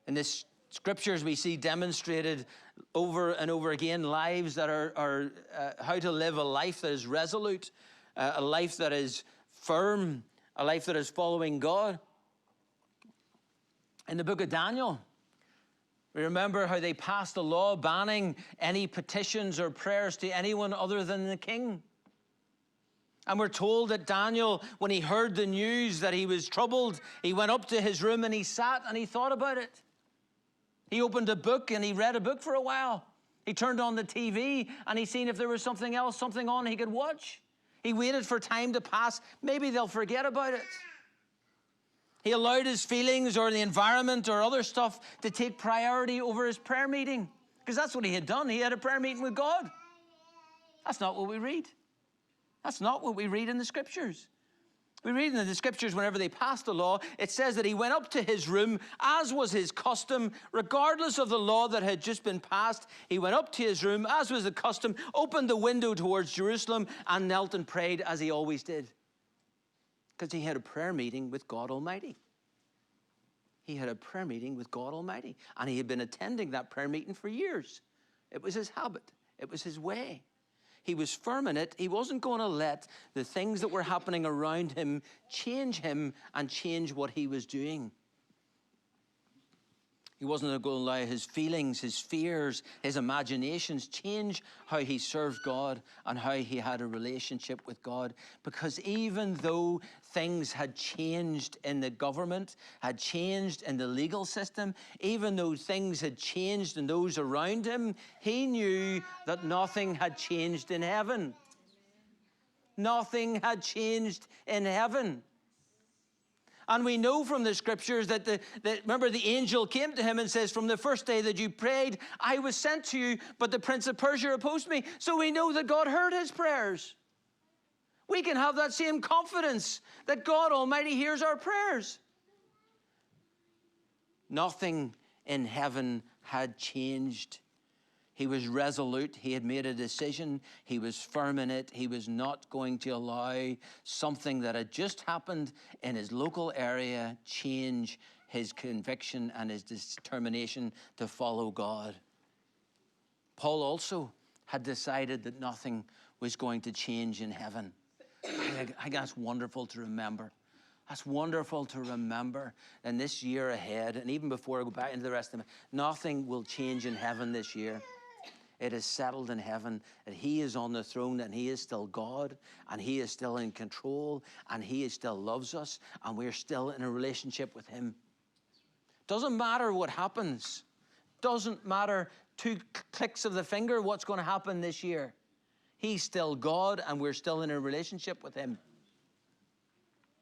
In the scriptures, we see demonstrated over and over again lives that are how to live a life that is resolute, a life that is firm, a life that is following God. In the book of Daniel, we remember how they passed a law banning any petitions or prayers to anyone other than the king. And we're told that Daniel, when he heard the news that he was troubled, he went up to his room and he sat and he thought about it. He opened a book and he read a book for a while. He turned on the TV and he seen if there was something else, something on he could watch. He waited for time to pass. Maybe they'll forget about it. He allowed his feelings or the environment or other stuff to take priority over his prayer meeting, because that's what he had done. He had a prayer meeting with God. That's not what we read. That's not what we read in the scriptures. We read in the scriptures, whenever they passed the law, it says that he went up to his room, as was his custom, regardless of the law that had just been passed. He went up to his room, as was the custom, opened the window towards Jerusalem, and knelt and prayed as he always did. Because he had a prayer meeting with God Almighty. He had a prayer meeting with God Almighty. And he had been attending that prayer meeting for years. It was his habit. It was his way. He was firm in it. He wasn't going to let the things that were happening around him change him and change what he was doing. He wasn't going to allow his feelings, his fears, his imaginations change how he served God and how he had a relationship with God. Because even though things had changed in the government, had changed in the legal system, even though things had changed in those around him, he knew that nothing had changed in heaven. Nothing had changed in heaven. And we know from the scriptures that, remember, the angel came to him and says, from the first day that you prayed, I was sent to you, but the prince of Persia opposed me. So we know that God heard his prayers. We can have that same confidence that God Almighty hears our prayers. Nothing in heaven had changed. He was resolute. He had made a decision. He was firm in it. He was not going to allow something that had just happened in his local area change his conviction and his determination to follow God. Paul also had decided that nothing was going to change in heaven. I think that's wonderful to remember. That's wonderful to remember in this year ahead, and even before I go back into the rest of it, nothing will change in heaven this year. It is settled in heaven that he is on the throne and he is still God and he is still in control and he still loves us and we're still in a relationship with him. Doesn't matter what happens. Doesn't matter 2 clicks of the finger what's going to happen this year. He's still God and we're still in a relationship with him.